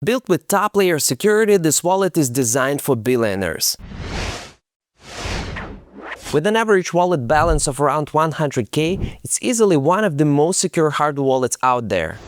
Built with top-layer security, this wallet is designed for billionaires. With an average wallet balance of around 100K, it's easily one of the most secure hardware wallets out there.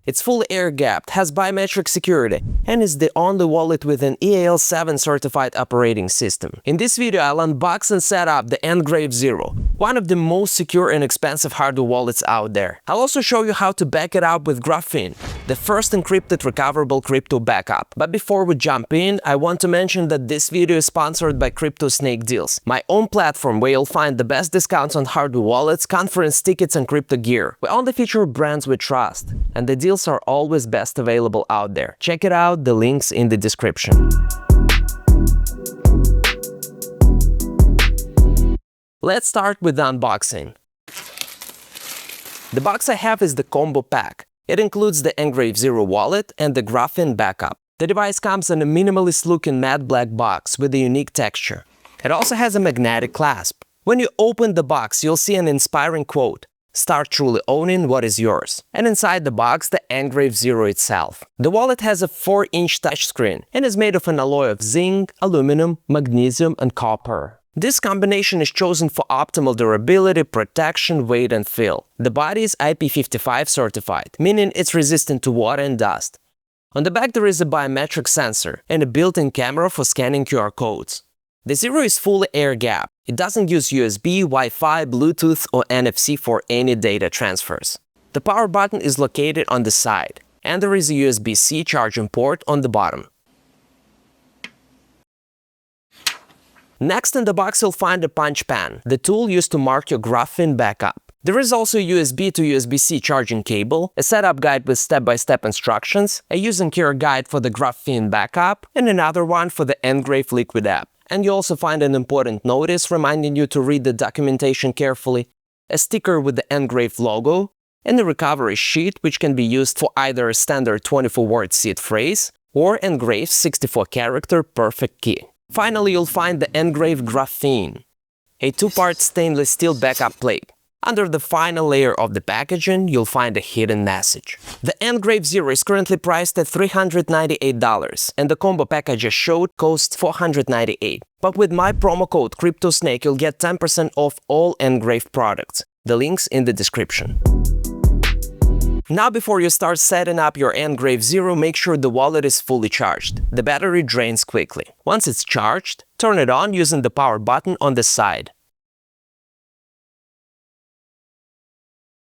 It's fully air-gapped, has biometric security, and is the only wallet with an EAL7 certified operating system. In this video, I'll unbox and set up the NGRAVE Zero, one of the most secure and expensive hardware wallets out there. I'll also show you how to back it up with GRAPHENE, the first encrypted recoverable crypto backup. But before we jump in, I want to mention that this video is sponsored by CryptoSnake Deals, my own platform where you'll find the best discounts on hardware wallets, conference tickets, and crypto gear. We only feature brands we trust, and the deals are always best available out there. Check it out, the link's in the description. Let's start with the unboxing. The box I have is the combo pack. It includes the NGRAVE Zero wallet and the GRAPHENE backup. The device comes in a minimalist-looking matte black box with a unique texture. It also has a magnetic clasp. When you open the box, you'll see an inspiring quote: "Start truly owning what is yours." And inside the box, the NGRAVE Zero itself. The wallet has a 4-inch touchscreen and is made of an alloy of zinc, aluminum, magnesium, and copper. This combination is chosen for optimal durability, protection, weight, and feel. The body is IP55 certified, meaning it's resistant to water and dust. On the back there is a biometric sensor and a built-in camera for scanning QR codes. The Zero is fully air-gapped. It doesn't use USB, Wi-Fi, Bluetooth, or NFC for any data transfers. The power button is located on the side, and there is a USB-C charging port on the bottom. Next in the box you'll find a punch pen, the tool used to mark your GRAPHENE backup. There is also a USB to USB-C charging cable, a setup guide with step-by-step instructions, a use and care guide for the GRAPHENE backup, and another one for the NGRAVE Liquid app. And you also find an important notice reminding you to read the documentation carefully, a sticker with the NGRAVE logo, and a recovery sheet which can be used for either a standard 24-word seed phrase or NGRAVE's 64-character perfect key. Finally, you'll find the NGRAVE GRAPHENE, a 2-part stainless steel backup plate. Under the final layer of the packaging, you'll find a hidden message. The NGRAVE Zero is currently priced at $398, and the combo pack I just showed costs $498. But with my promo code CryptoSnake, you'll get 10% off all NGRAVE products. The link's in the description. Now, before you start setting up your NGRAVE Zero, make sure the wallet is fully charged. The battery drains quickly. Once it's charged, turn it on using the power button on the side.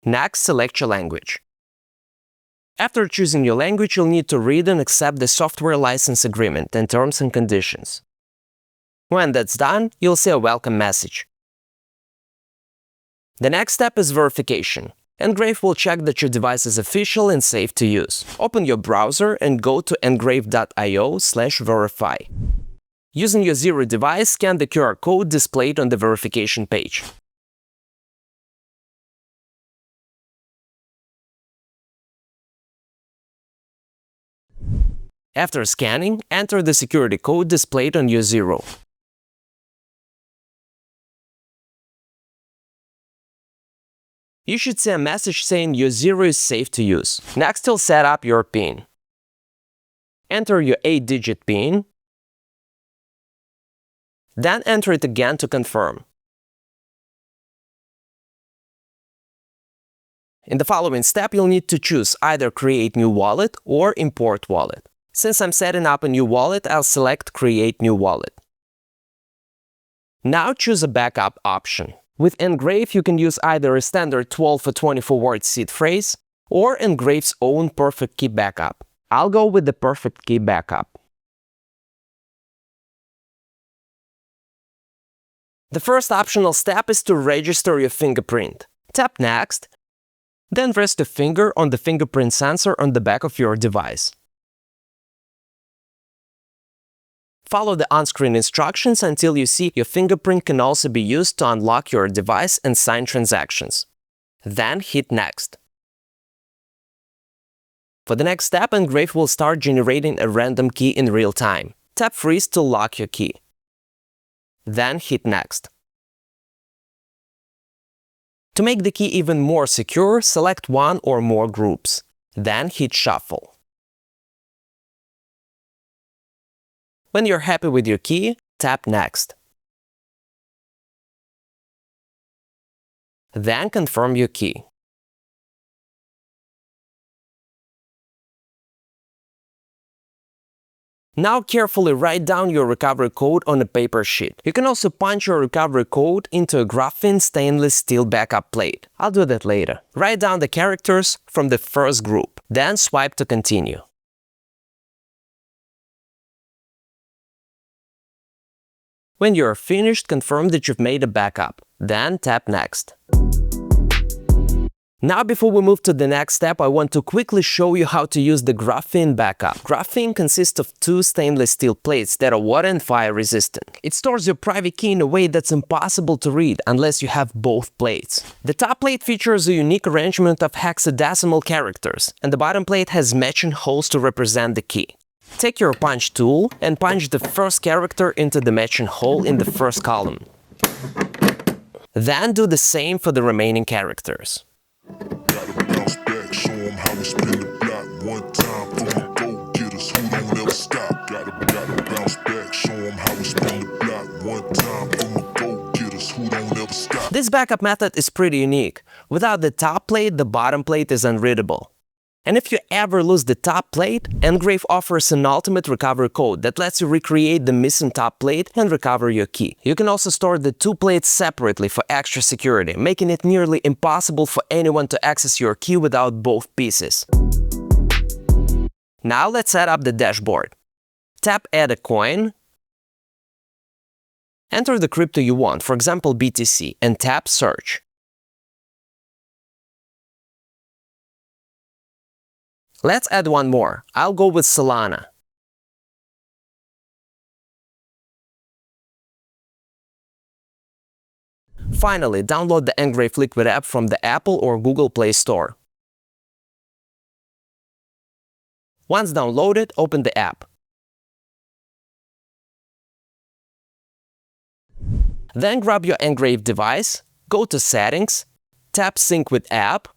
Next, select your language. After choosing your language, you'll need to read and accept the software license agreement and terms and conditions. When that's done, you'll see a welcome message. The next step is verification. NGRAVE will check that your device is official and safe to use. Open your browser and go to ngrave.io/verify. Using your Zero device, scan the QR code displayed on the verification page. After scanning, enter the security code displayed on your Zero. You should see a message saying your Zero is safe to use. Next, you'll set up your PIN. Enter your 8-digit PIN, then enter it again to confirm. In the following step, you'll need to choose either Create New Wallet or Import Wallet. Since I'm setting up a new wallet, I'll select Create New Wallet. Now choose a backup option. With NGRAVE, you can use either a standard 12 or 24-word seed phrase or NGRAVE's own perfect key backup. I'll go with the perfect key backup. The first optional step is to register your fingerprint. Tap Next, then rest your finger on the fingerprint sensor on the back of your device. Follow the on-screen instructions until you see your fingerprint can also be used to unlock your device and sign transactions. Then hit Next. For the next step, NGRAVE will start generating a random key in real time. Tap Freeze to lock your key. Then hit Next. To make the key even more secure, select one or more groups. Then hit Shuffle. When you're happy with your key, tap Next. Then confirm your key. Now carefully write down your recovery code on a paper sheet. You can also punch your recovery code into a graphene stainless steel backup plate. I'll do that later. Write down the characters from the first group, then swipe to continue. When you are finished, confirm that you've made a backup, then tap Next. Now, before we move to the next step, I want to quickly show you how to use the graphene backup. Graphene consists of two stainless steel plates that are water and fire resistant. It stores your private key in a way that's impossible to read unless you have both plates. The top plate features a unique arrangement of hexadecimal characters, and the bottom plate has matching holes to represent the key. Take your punch tool and punch the first character into the matching hole in the first column. Then do the same for the remaining characters. Gotta bounce back, show 'em how we spin the block. One time for my go-getters who don't never stop. Gotta bounce back, show 'em how we spin the block. One time for my go-getters who don't never stop. This backup method is pretty unique. Without the top plate, the bottom plate is unreadable. And if you ever lose the top plate, NGRAVE offers an ultimate recovery code that lets you recreate the missing top plate and recover your key. You can also store the two plates separately for extra security, making it nearly impossible for anyone to access your key without both pieces. Now let's set up the dashboard. Tap Add a coin, enter the crypto you want, for example BTC, and tap Search. Let's add one more. I'll go with Solana. Finally, download the NGRAVE Liquid app from the Apple or Google Play Store. Once downloaded, open the app. Then grab your NGRAVE device, go to Settings, tap Sync with App,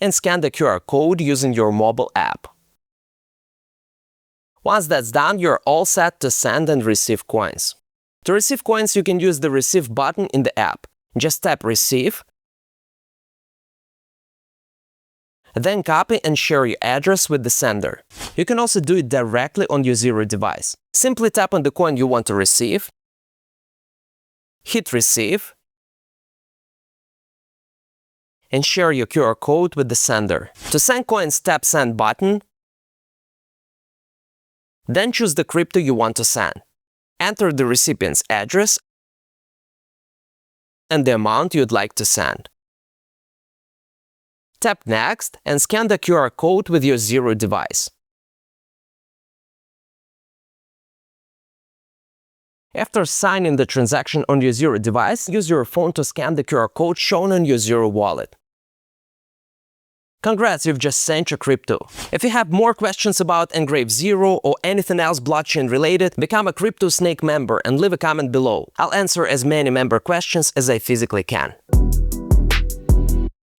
and scan the QR code using your mobile app. Once that's done, you're all set to send and receive coins. To receive coins, you can use the Receive button in the app. Just tap Receive, then copy and share your address with the sender. You can also do it directly on your Zero device. Simply tap on the coin you want to receive, hit Receive, and share your QR code with the sender. To send coins, tap Send button, then choose the crypto you want to send. Enter the recipient's address and the amount you'd like to send. Tap Next and scan the QR code with your Zero device. After signing the transaction on your Zero device, use your phone to scan the QR code shown on your Zero wallet. Congrats, you've just sent your crypto. If you have more questions about NGRAVE Zero or anything else blockchain related, become a CryptoSnake member and leave a comment below. I'll answer as many member questions as I physically can.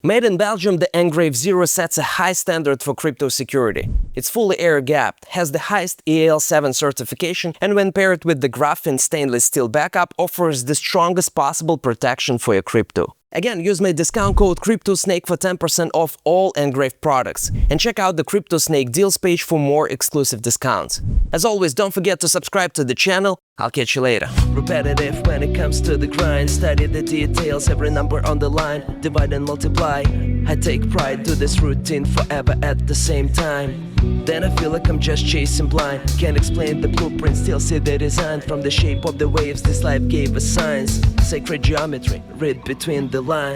Made in Belgium, the NGRAVE Zero sets a high standard for crypto security. It's fully air-gapped, has the highest EAL7 certification, and when paired with the graphene stainless steel backup, offers the strongest possible protection for your crypto. Again, use my discount code CryptoSnake for 10% off all NGRAVE products, and check out the CryptoSnake deals page for more exclusive discounts. As always, don't forget to subscribe to the channel. I'll catch you later. Repetitive when it comes to the grind, study the details, every number on the line, divide and multiply. I take pride to this routine forever at the same time. Then I feel like I'm just chasing blind. Can't explain the blueprint, still see the design. From the shape of the waves this life gave us signs. Sacred geometry, read between the lines.